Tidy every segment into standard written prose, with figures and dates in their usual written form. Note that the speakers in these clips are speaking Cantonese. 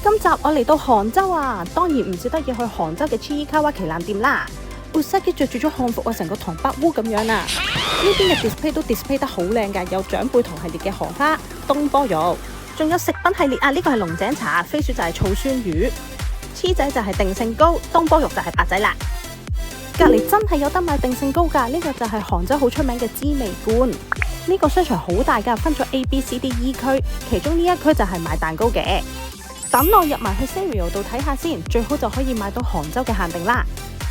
今集我嚟到杭州啊，當然唔少得要去杭州嘅 Chiikawa 旗艦店啦。Usagi 着住咗漢服啊，成個唐伯烏咁樣啊！呢邊嘅 display 都 display 得好靚㗎，有長輩圖系列嘅荷花、東坡肉，仲有食品系列啊！呢個係龍井茶，飛鼠就係醋酸魚，黐仔就係定勝糕，東坡肉就係白仔啦。隔離真係有得賣定勝糕㗎，呢個就係杭州好出名嘅滋味觀。呢個商場好大㗎，分咗 A、B、C、D、E 區，其中呢一區就係賣蛋糕嘅。等我入埋去 Sanrio 度睇下先，最好就可以買到杭州嘅限定啦。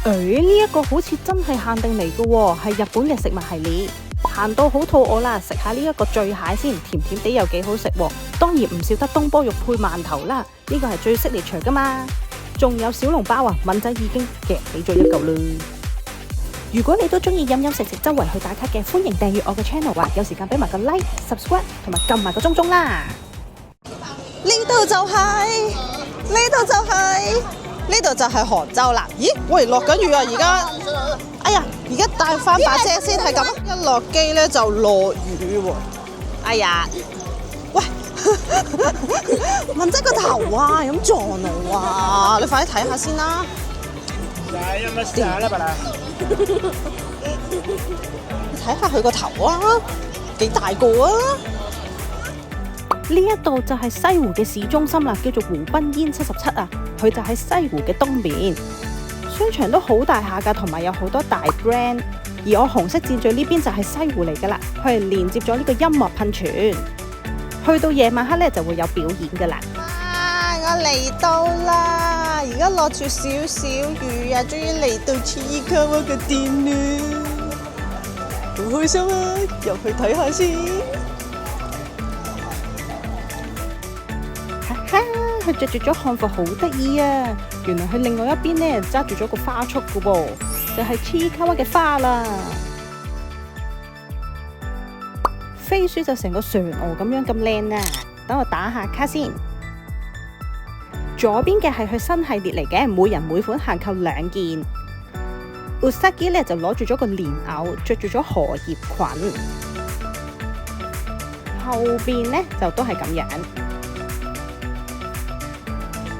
呢一個好似真係限定嚟嘅喎，係日本嘅食物系列。行到好肚餓啦，食下呢一個醉蟹先，甜甜地又幾好食喎。當然唔少得東坡肉配饅頭啦，呢個係最識列除㗎嘛。仲有小籠包啊，敏仔已經夾起咗一嚿啦。如果你都中意飲飲食食周圍去打卡嘅，歡迎訂閱我嘅 channel 啊！有時間俾埋個 like、subscribe 同埋撳埋個鐘鐘啦。呢度就係杭州啦！咦，喂，落緊雨啊！而家，哎呀，而家帶翻把遮先，係咁。一落機咧就落雨喎！哎呀，喂，敏仔個頭啊，咁撞我啊！你快啲睇下先啦。你睇下佢個頭啊，幾大個啊！呢一度就係西湖嘅市中心啦，叫做湖濱煙77啊，佢就喺西湖嘅東面，商場都好大下㗎，同埋有好多大 brand。而我紅色箭嘴呢邊就係西湖嚟㗎啦，佢係連接咗呢個音樂噴泉，去到夜晚黑咧就會有表演㗎啦。哇！我嚟到啦，而家落住少少雨啊，終於嚟到Chiikawa嘅店啦，好開心啊！入去睇下先。佢着住咗漢服好得意啊！原來佢另外一邊咧揸住咗個花束噶噃，就係Chiikawa嘅花啦。飛鼠就成個嫦娥咁樣咁靚啊！等我打下卡先。左邊嘅係佢新系列嚟嘅，每人每款限購2件。Usagi 咧就攞住咗個蓮藕，着住咗荷葉裙。後邊咧就都係咁樣。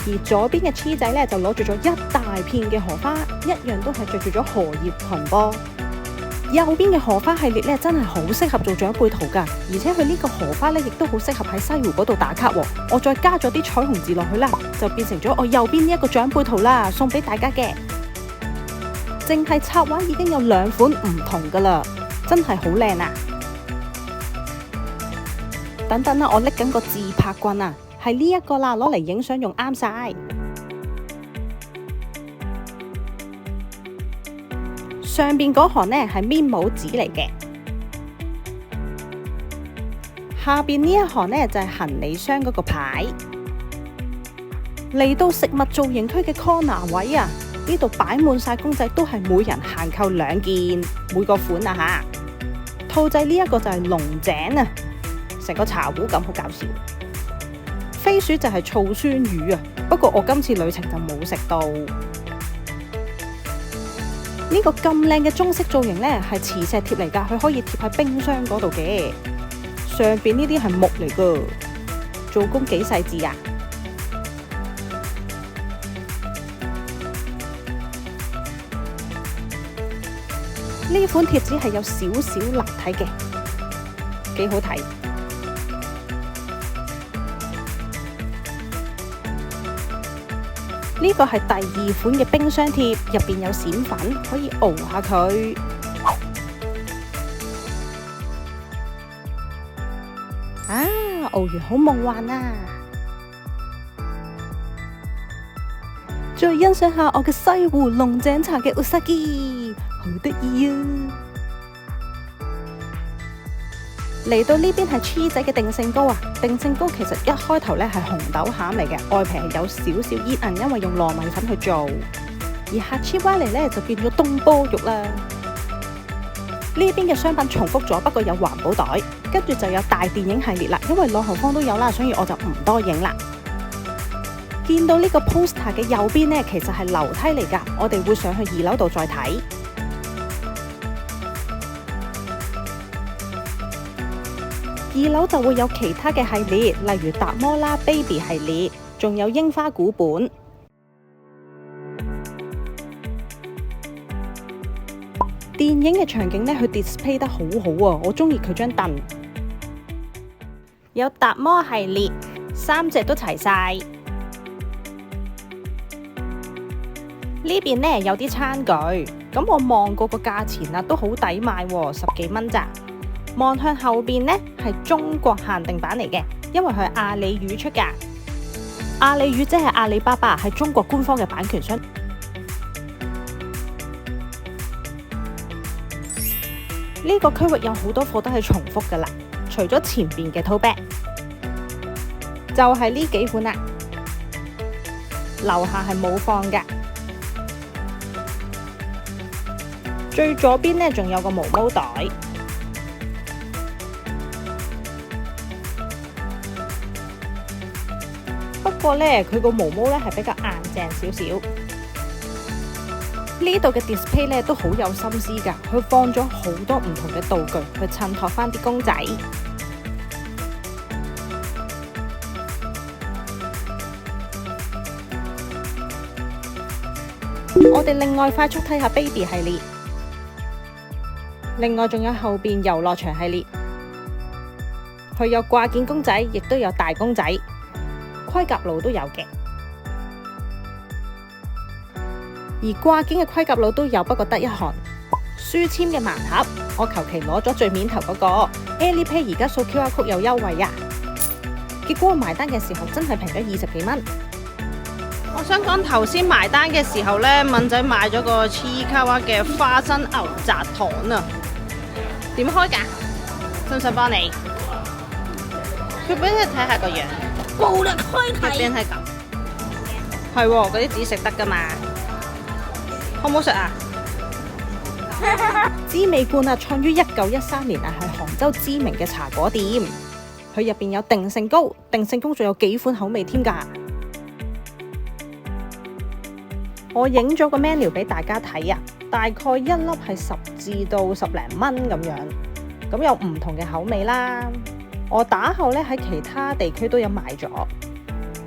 而左邊嘅黐仔咧就攞住咗一大片嘅荷花，一樣都係着住咗荷葉裙噃。右邊嘅荷花系列咧真係好適合做長輩圖㗎，而且佢呢個荷花咧亦都好適合喺西湖嗰度打卡喎。我再加咗啲彩虹字落去啦，就變成咗我右邊呢一個長輩圖啦，送俾大家嘅。淨係插畫已經有2款唔同㗎啦，真係好靚啊！等等啦，我拎緊個自拍棍啊！係呢一個啦，攞嚟影相用啱晒。上邊嗰行呢係面帽紙嚟嘅，下邊呢一行呢就係行李箱嗰個牌。嚟到食物造型區嘅 corner 位啊，呢度擺滿晒公仔，都係每人限購2件，每個款啊吓。兔仔呢一個就係龍井啊，成個茶壺咁，好搞笑。飛鼠就係醋酸魚啊，不過我今次旅程就冇食到。呢個咁靚嘅中式造型呢，係磁石貼嚟㗎，佢可以貼喺冰箱嗰度嘅。上邊呢啲係木嚟㗎，做工幾細緻啊！呢款貼紙係有少少立體嘅，幾好睇。呢個係第2款嘅冰箱貼，入邊有閃粉，可以熬下佢。啊，熬完好夢幻啊！再欣賞下我嘅西湖龍井茶嘅 Usagi， 好得意啊！嚟到呢邊係黐仔嘅定勝糕啊！定勝糕其實一開頭咧係紅豆餡嚟嘅，外皮係有少少煙韌，因為用糯米粉去做。而下黐歪嚟咧就變咗東坡肉啦。呢邊嘅商品重複咗，不過有環保袋，跟住就有大電影系列啦。因為朗豪坊都有啦，所以我就唔多影啦。見到呢個 poster 嘅右邊呢，其實係樓梯嚟㗎，我哋會上去2樓度再睇。2樓就會有其他嘅系列，例如達摩啦、Baby 系列，仲有櫻花古本。電影嘅場景呢，佢 display 得好好啊！我中意佢張凳。有達摩系列，3隻都齊晒。呢邊呢有啲餐具，咁我望過個價錢啊，都好抵買喎，10幾蚊咋。望向後邊呢係中國限定版嚟嘅，因為佢係阿里語出㗎。阿里語即係阿里巴巴，係中國官方嘅版權商。呢個區域有好多貨都係重複㗎啦，除咗前邊嘅 tote bag， 就係呢幾款啦。樓下係冇放㗎。最左邊呢仲有個毛毛袋，不過呢佢個毛毛呢係比較硬淨少少。呢度嘅 display 呢都好有心思㗎，佢放咗好多唔同嘅道具去襯托翻啲公仔。我哋另外快速睇下 baby 系列，另外仲有後邊遊樂場系列，佢有掛件公仔，亦都有大公仔，盔甲佬都有嘅。而掛件嘅盔甲佬都有，不過得一項。書籤嘅盲盒，我求其攞咗最面頭嗰個。Alipay 而家掃 QR code 有優惠啊！結果我埋單嘅時候真係平咗20幾蚊。我想講頭先埋單嘅時候呢，敏仔買咗個黐卡哇嘅花生牛軋糖啊！點開㗎？使唔使幫你？佢俾你睇下個樣。暴力開題。邊係咁？係喎，嗰啲紙食得㗎嘛？好唔好食啊？知味罐啊，創於1913年啊，係杭州知名嘅茶果店。佢入邊有定勝糕，定勝糕仲有幾款口味添㗎。我影咗個 menu 俾大家睇啊，大概一粒係10至到10零蚊咁樣，咁有唔同嘅口味啦。我打後呢喺其他地區都有賣咗。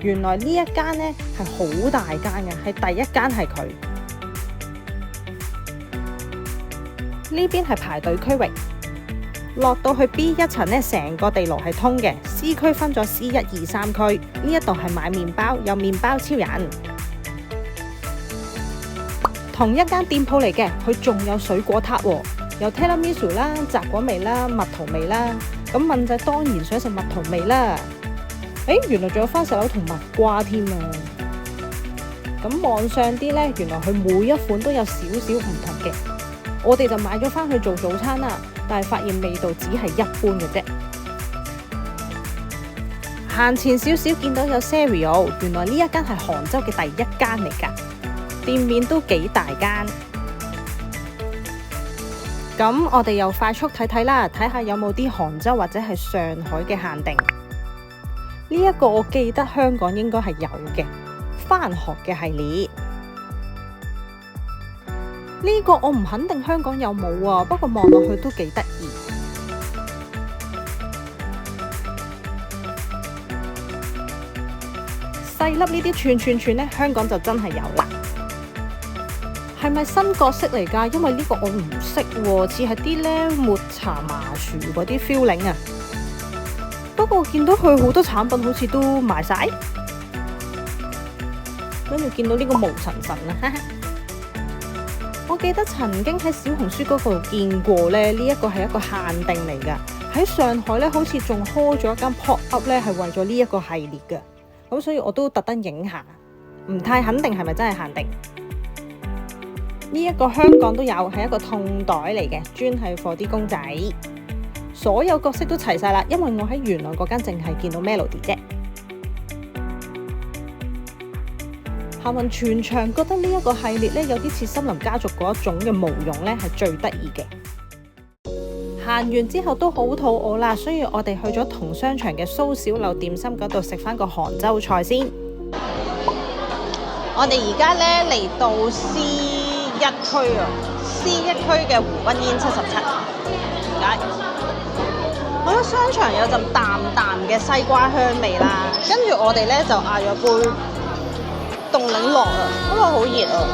原來呢一間呢係好大間嘅，係第一間係佢。呢邊係排隊區域，落到去 B1 層呢，成個地牢係通嘅。C 區分咗 C1、2、3區，呢一度係買麵包，有麵包超人。同一間店鋪嚟嘅，佢仲有水果撻喎，有 Tiramisu 啦、雜果味啦、蜜桃味啦。咁敏仔當然想食蜜桃味啦。原來仲有番石榴同蜜瓜添啊！咁望上啲呢，原來佢每一款都有少少唔同嘅。我哋就買咗返去做早餐啦，但係發現味道只係一般嘅啫。行前少少見到有 Cereal， 原來呢一間係杭州嘅第一間嚟㗎，店面都幾大間。咁我哋又快速睇睇啦，睇下有冇啲杭州或者係上海嘅限定。呢一個我記得香港應該係有嘅，返學嘅系列。呢個我唔肯定香港有冇啊，不過望落去都幾得意。細粒呢啲串呢，香港就真係有啦。係咪新角色嚟㗎？因為呢個我唔識喎，似係啲呢抹茶麻薯嗰啲 feeling 啊。不過我見到佢好多產品好似都賣晒，跟住見到呢個毛神神啊！哈哈，我記得曾經喺小紅書嗰度見過咧，呢一個係一個限定嚟㗎。喺上海咧，好似仲開咗一間 pop up 咧，係為咗呢一個系列㗎。咁所以我都特登影下，唔太肯定係咪真係限定。呢一個香港都有，係一個痛袋嚟嘅，專係貨啲公仔。所有角色都齊晒啦，因為我喺元朗嗰間淨係見到 Melody 啫。行勻全場，覺得呢一個系列咧有啲似森林家族嗰一種嘅毛絨咧，係最得意嘅。行完之後都好肚餓啦，所以我哋去咗同商場嘅蘇小樓點心嗰度食翻個杭州菜先。我哋而家咧嚟到 C1 區啊，C1 區嘅湖濱煙77。唔該。我覺得商場有陣淡淡嘅西瓜香味啦，跟住我哋咧就嗌咗杯凍檸樂啊，因為好熱啊。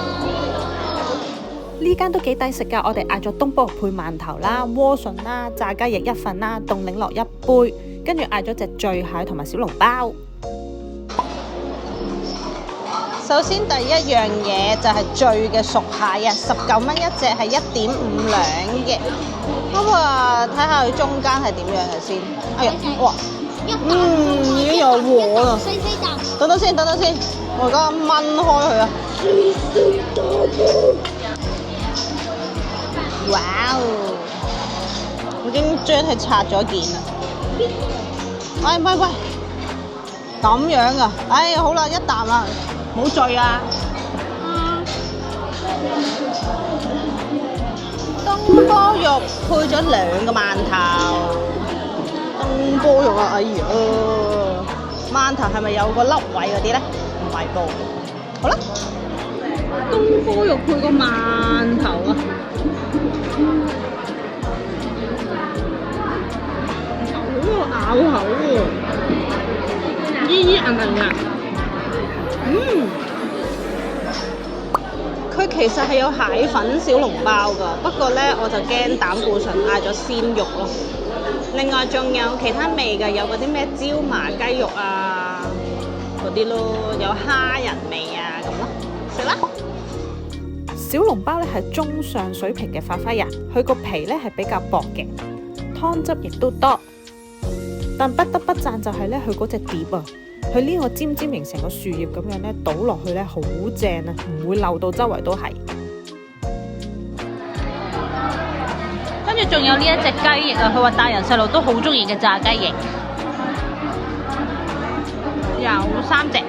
呢間都幾抵食㗎，我哋嗌咗東坡肉配饅頭啦、萵筍啦、炸雞翼一份啦、凍檸樂一杯，跟住嗌咗隻醉蟹同埋小籠包。首先第一樣嘢就係醉嘅熟蟹啊，19蚊一隻，係1.5兩嘅。咁啊，睇下佢中間係點樣嘅先。哎呀，哇，已經有鑊啦。等等先，我而家掹開佢啊。哇哦！我已經將佢拆咗件啦。喂，咁樣啊？哎，好啦，一啖啦。冇醉啊！東坡肉配咗2個饅頭，東坡肉啊！哎呀，饅頭係咪有個粒位嗰啲咧？唔係噃。好啦，東坡肉配個饅頭啊！好咬口喎，煙煙韌韌㗎。佢其實係有蟹粉小籠包㗎，不過咧我就驚膽固醇，嗌咗鮮肉咯。另外仲有其他味嘅，有嗰啲咩椒麻雞肉啊嗰啲咯，有蝦仁味啊咁咯，食啦。小籠包咧係中上水平嘅發揮啊，佢個皮咧係比較薄嘅，湯汁亦都多。但不得不讚就係咧佢嗰隻碟啊！佢呢個尖尖形成個樹葉咁樣咧，倒落去咧好正啊，唔會漏到周圍都係。跟住仲有呢一隻雞翼啊，佢話大人細路都好中意嘅炸雞翼，有3隻。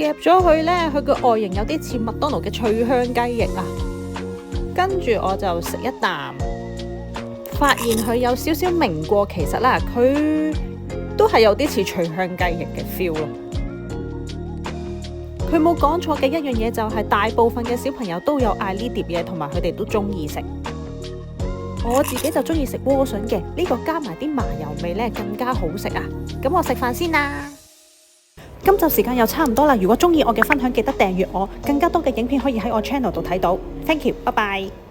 夾咗佢咧，佢個外形有啲似麥當勞嘅脆香雞翼啊。跟住我就食一啖，發現佢有少少名過其實啦，佢都係有啲似脆香雞翼嘅 feel 咯。佢冇講錯嘅一樣嘢就係大部分嘅小朋友都有嗌呢碟嘢，同埋佢哋都中意食。我自己就中意食萵筍嘅，呢個加埋啲麻油味咧更加好食啊！咁我食飯先啦。今集時間又差唔多啦，如果中意我嘅分享，記得訂閱我，更加多嘅影片可以喺我 channel 度睇到。Thank you，拜拜。